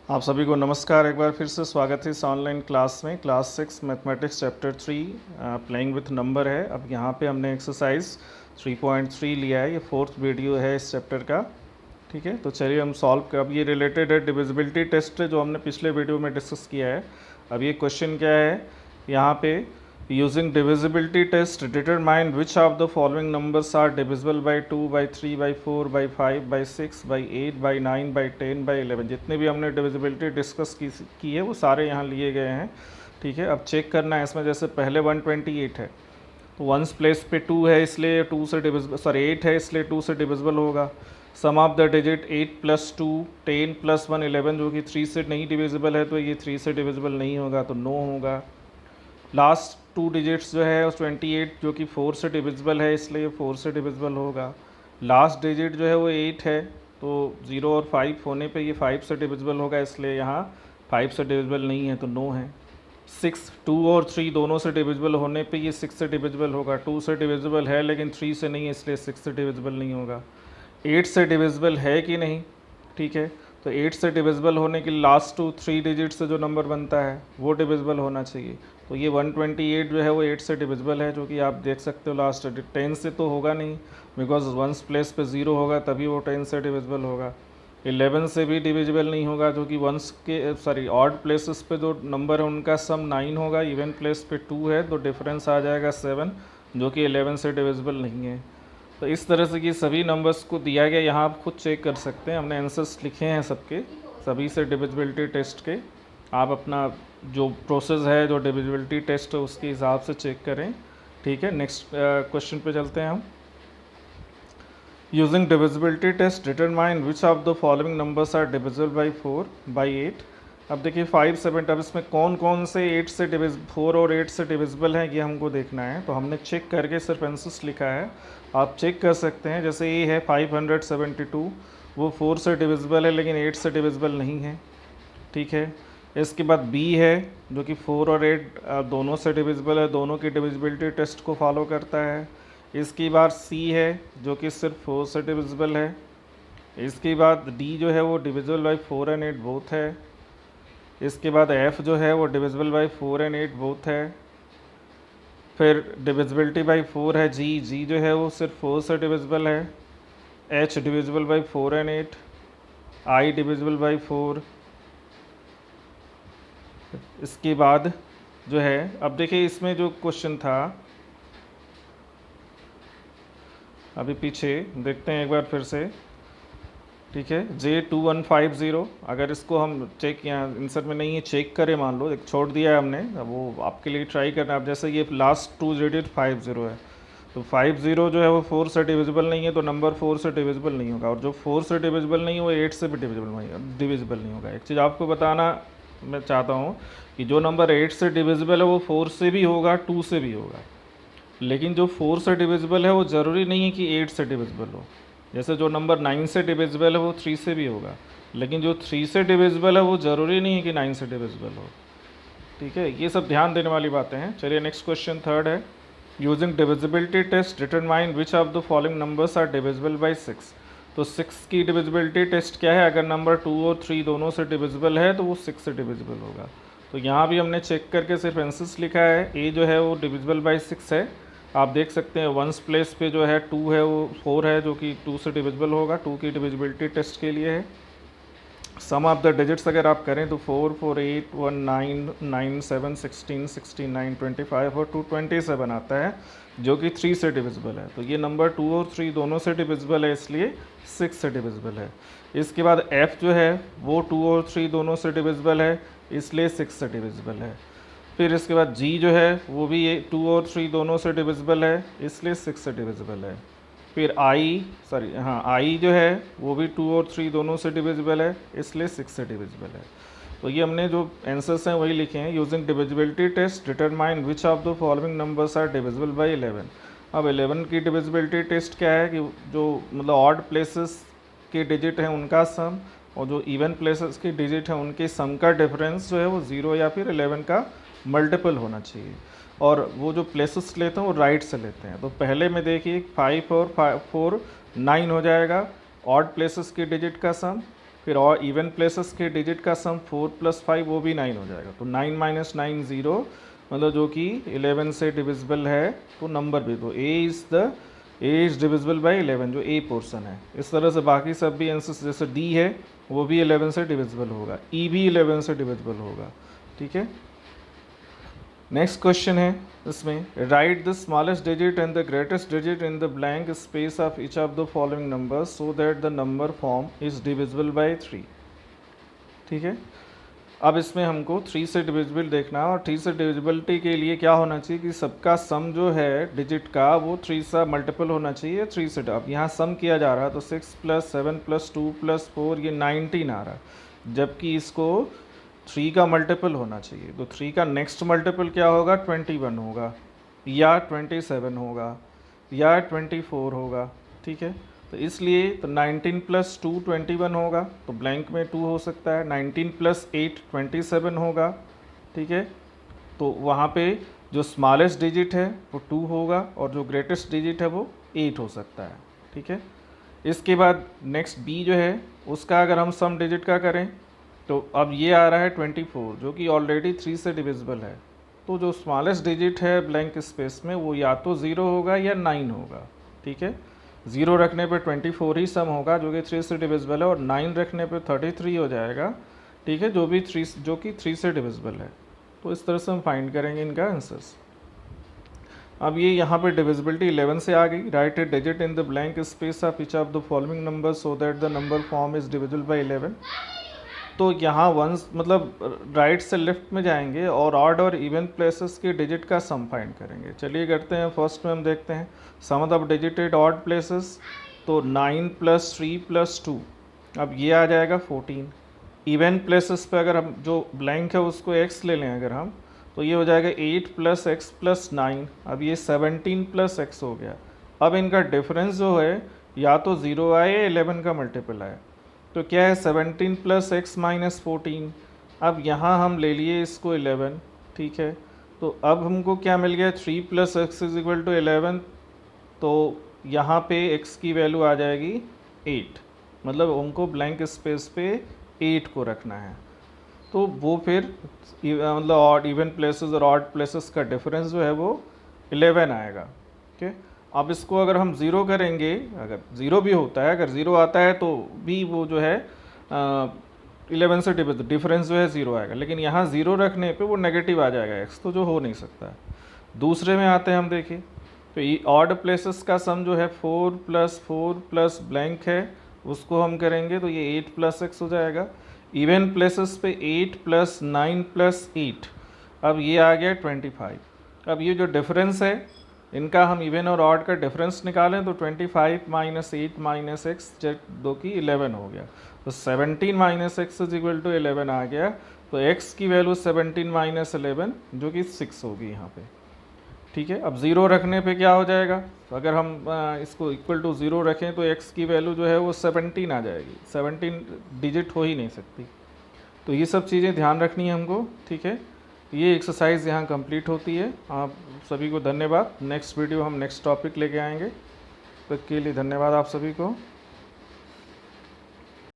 आप सभी को नमस्कार। एक बार फिर से स्वागत है इस ऑनलाइन क्लास में। Class 6 mathematics chapter 3 playing with number है। अब यहाँ पे हमने एक्सरसाइज 3.3 लिया है। ये 4th वीडियो है इस चैप्टर का। ठीक है, तो चलिए हम सॉल्व कर। अब ये रिलेटेड है डिविजिबिलिटी टेस्ट जो हमने पिछले वीडियो में डिस्कस किया है। अब ये क्वेश्चन क्या है यहाँ पे, using divisibility test determine which of the following numbers are divisible by 2 by 3 by 4 by 5 by 6 by 8 by 9 by 10 by 11। जितने भी हमने डिविजिबिलिटी डिस्कस की है वो सारे यहाँ लिए गए हैं। ठीक है, अब चेक करना है इसमें। जैसे पहले 128 है तो वंस प्लेस पे 2 है इसलिए 2 से डिविजिबल, सॉरी 8 है इसलिए 2 से डिविजिबल होगा। Sum of the digit 8 plus 2 10 plus 1 11 जो कि 3 से नहीं डिविजिबल है तो ये 3 से डिविजिबल नहीं होगा तो नो होगा। लास्ट 2 डिजिट्स जो है उस 28 जो कि 4 से डिविजिबल है इसलिए 4 से डिविजिबल होगा। लास्ट डिजिट जो है वो 8 है तो 0 और 5 होने पे ये 5 से डिविजिबल होगा इसलिए यहाँ 5 से डिविजिबल नहीं है तो नो है। 6 2 और 3 दोनों से डिविजिबल होने पे ये 6 से डिविजिबल होगा। 2 से डिविजिबल है लेकिन 3 से नहीं है इसलिए 6 से डिविजिबल नहीं होगा। 8 से डिविजिबल है कि नहीं, ठीक है, तो 8 से डिविजिबल होने के लास्ट 3 डिजिट से जो नंबर बनता है वो डिविजिबल होना चाहिए। तो ये 128 जो है वो 8 से डिविजिबल है, जो कि आप देख सकते हो लास्ट 10 से तो होगा नहीं, बिकॉज वंस प्लेस पे 0 होगा तभी वो 10 से डिविजिबल होगा। 11 से भी डिविजिबल नहीं होगा, जो कि वंस के सॉरी ऑड प्लेसेस पे जो नंबर है उनका सम 9 होगा। इवन प्लेस पे 2 है तो डिफरेंस आ जाएगा 7, जो कि 11 से डिविजिबल नहीं है। तो इस तरह से कि सभी नंबर्स को दिया गया, यहाँ आप खुद चेक कर सकते हैं। हमने आंसर्स लिखे हैं सबके, सभी से डिविजिबिलिटी टेस्ट के। आप अपना जो प्रोसेस है, जो डिविजिबिलिटी टेस्ट है उसके हिसाब से चेक करें। ठीक है, नेक्स्ट क्वेश्चन पे चलते हैं हम। Using divisibility test determine which of the following numbers are divisible by 4 by 8। अब देखिए 5 7, अब इसमें कौन कौन से 4 और 8 से डिविजिबल हैं ये हमको देखना है। तो हमने चेक करके सिर्फ आंसर्स लिखा है, आप चेक कर सकते हैं। जैसे ये है 572, वो 4 से डिविजिबल है लेकिन 8 से डिविजिबल नहीं है। ठीक है, इसके बाद बी है जो कि 4 और 8 दोनों से डिविजिबल है, दोनों की डिविजिबिलिटी टेस्ट को फॉलो करता है। इसके बाद सी है जो कि सिर्फ 4 से डिविजिबल है। इसके बाद डी जो है वो डिविजिबल बाई 4 एंड 8 बोथ है। इसके बाद एफ जो है वो डिविजिबल बाई 4 एंड 8 बोथ है। फिर डिविजिबिलिटी बाई 4 है जी जो है वो सिर्फ 4 से डिविजिबल है। H divisible by 4 and 8, I divisible by 4। इसके बाद जो है, अब देखिए इसमें जो क्वेश्चन था, अभी पीछे देखते हैं एक बार फिर से। ठीक है, J2150, अगर इसको हम चेक यहाँ आंसर में नहीं है चेक करें, मान लो एक छोड़ दिया है हमने, वो आपके लिए ट्राई करना है। अब जैसे ये लास्ट 2 डिजिट 50 है तो 50 जो है वो 4 से डिविजिबल नहीं है तो नंबर 4 से डिविजिबल नहीं होगा, और जो 4 से डिविजिबल नहीं है वो 8 से भी डिविजिबल नहीं होगा। एक चीज़ आपको बताना मैं चाहता हूँ कि जो नंबर 8 से डिविजिबल है वो 4 से भी होगा, 2 से भी होगा, लेकिन जो 4 से डिविजिबल है वो ज़रूरी नहीं है कि 8 से डिविजिबल हो। जैसे जो नंबर 9 से डिविजिबल है वो 3 से भी होगा, लेकिन जो 3 से डिविजिबल है वो ज़रूरी नहीं है कि 9 से डिविजिबल हो। ठीक है, ये सब ध्यान देने वाली बातें हैं। चलिए नेक्स्ट क्वेश्चन 3rd है। Using divisibility test determine which of the following numbers are divisible by 6। तो 6 की डिविजिबिलिटी टेस्ट क्या है, अगर नंबर 2 और 3 दोनों से डिविजिबल है तो वो 6 से डिविजिबल होगा। तो यहाँ भी हमने चेक करके सिर्फ आंसर्स लिखा है। ए जो है वो डिविजिबल बाई 6 है, आप देख सकते हैं। वंस प्लेस पे जो है 2 है वो 4 है, जो कि 2 से डिविजिबल होगा, 2 की डिविजिबिलिटी टेस्ट के लिए है। सम ऑफ द डिजिट्स अगर आप करें तो 4 4 8 1 9 9 7 16 69 25 और 227 आता है, जो कि 3 से डिविजिबल है। तो ये नंबर 2 और 3 दोनों से डिविजिबल है इसलिए 6 से डिविजिबल है। इसके बाद एफ जो है वो 2 और 3 दोनों से डिविजिबल है इसलिए 6 से डिविजिबल है। फिर इसके बाद जी जो है वो भी ये 2 और 3 दोनों से डिविजिबल है इसलिए 6 से डिविजिबल है। फिर आई जो है वो भी 2 और 3 दोनों से डिविजिबल है इसलिए 6 से डिविजिबल है। तो ये हमने जो आंसर्स हैं वही लिखे हैं। Using divisibility test determine which of the following numbers are divisible by 11। अब 11 की डिविजिबिलिटी टेस्ट क्या है कि जो मतलब ऑड प्लेसेस के डिजिट हैं उनका सम, और जो इवन प्लेसेस के डिजिट हैं उनके सम का डिफरेंस जो है वो 0 या फिर 11 का मल्टीपल होना चाहिए। और वो जो प्लेसेस लेते हैं वो राइट से लेते हैं। तो पहले में देखिए 5 और 4 9 हो जाएगा ऑड प्लेसेस के डिजिट का सम, फिर और इवन प्लेसेस के डिजिट का सम 4 + 5 वो भी 9 हो जाएगा। तो 9 - 9 0, मतलब जो कि 11 से डिविजिबल है, तो नंबर भी तो ए इज़ डिविजिबल बाई 11, जो ए पोर्सन है। इस तरह से बाकी सब भी आंसर्स, जैसे डी है वो भी 11 से डिविजिबल होगा, ई भी 11 से डिविजिबल होगा। ठीक है, नेक्स्ट क्वेश्चन है इसमें, right the smallest digit and the greatest digit in the blank space of each of the following numbers so that the number form is divisible by 3। ठीक है, अब इसमें हमको 3 से डिविजिबल देखना है, और 3 से डिविजिबिलिटी के लिए क्या होना चाहिए कि सबका सम जो है डिजिट का वो 3 से मल्टीपल होना चाहिए 3 से। अब यहाँ सम किया जा रहा है तो 6 + 7 + 2 + 4 ये 19 आ रहा है, जबकि इसको 3 का मल्टीपल होना चाहिए। तो 3 का नेक्स्ट मल्टीपल क्या होगा, 21 होगा, या 27 होगा, या 24 होगा। ठीक है, तो इसलिए तो 19 + 2 21 होगा, तो ब्लैंक में 2 हो सकता है। 19 + 8 27 होगा। ठीक है, तो वहाँ पे जो स्मॉलेस्ट डिजिट है वो 2 होगा, और जो ग्रेटेस्ट डिजिट है वो 8 हो सकता है। ठीक है, इसके बाद नेक्स्ट बी जो है उसका अगर हम सम डिजिट का करें तो अब ये आ रहा है 24, जो कि ऑलरेडी 3 से डिविजिबल है। तो जो स्मॉलेस्ट डिजिट है ब्लैंक स्पेस में वो या तो 0 होगा या 9 होगा। ठीक है, 0 रखने पे 24 ही सम होगा जो कि 3 से डिविजिबल है, और 9 रखने पे 33 हो जाएगा। ठीक है, जो कि 3 से डिविजिबल है। तो इस तरह से हम फाइंड करेंगे इनका आंसर्स। अब ये यहाँ पे डिविजिबिलिटी 11 से आ गई, right A digit in the blank space of each of the following number so that the number form is divisible by 11। तो यहाँ वंस मतलब राइट से लेफ्ट में जाएंगे और ऑड और इवन प्लेसेस के डिजिट का सम फाइंड करेंगे। चलिए करते हैं, फर्स्ट में हम देखते हैं सम ऑफ डिजिटेड ऑड प्लेसेस। तो 9 + 3 + 2, अब ये आ जाएगा 14। इवन प्लेसेस पे अगर हम जो ब्लैंक है उसको x ले लें अगर हम, तो ये हो जाएगा 8 + x + 9, अब ये 17 + x हो गया। अब इनका डिफरेंस जो है या तो 0 आए या 11 का मल्टीपल आए। तो क्या है 17 + x - 14। अब यहाँ हम ले लिए इसको 11। ठीक है, तो अब हमको क्या मिल गया, 3 + x = 11। तो यहाँ पे x की वैल्यू आ जाएगी 8, मतलब उनको ब्लैंक स्पेस पे 8 को रखना है। तो वो फिर मतलब ऑड इवन प्लेसेस और ऑड प्लेसेस का डिफरेंस जो है वो 11 आएगा। ठीक है, अब इसको अगर हम 0 करेंगे, अगर 0 भी होता है, अगर 0 आता है तो भी वो जो है 11 से डिफरेंस जो है 0 आएगा, लेकिन यहाँ 0 रखने पे वो नेगेटिव आ जाएगा x, तो जो हो नहीं सकता है। दूसरे में आते हैं हम, देखिए तो ये ऑड प्लेसेस का सम जो है 4 + 4 + ब्लैंक है, उसको हम करेंगे तो ये 8 + x हो जाएगा। इवन प्लेसेस पे 8 + 9 + 8, अब ये आ गया 25। अब ये जो डिफरेंस है इनका हम इवन और ऑड का डिफरेंस निकालें तो 25 - 8 - x जो कि 11 हो गया। तो 17 - x = 11 आ गया। तो x की वैल्यू 17 - 11 जो कि 6 होगी यहाँ पे। ठीक है, अब 0 रखने पे क्या हो जाएगा, तो अगर हम इसको = 0 रखें तो x की वैल्यू जो है वो 17 आ जाएगी। 17 डिजिट हो ही नहीं सकती। तो ये सब चीज़ें ध्यान रखनी है हमको। ठीक है, ये एक्सरसाइज यहाँ कंप्लीट होती है। आप सभी को धन्यवाद। नेक्स्ट वीडियो हम नेक्स्ट टॉपिक लेके आएंगे, तब के लिए धन्यवाद आप सभी को।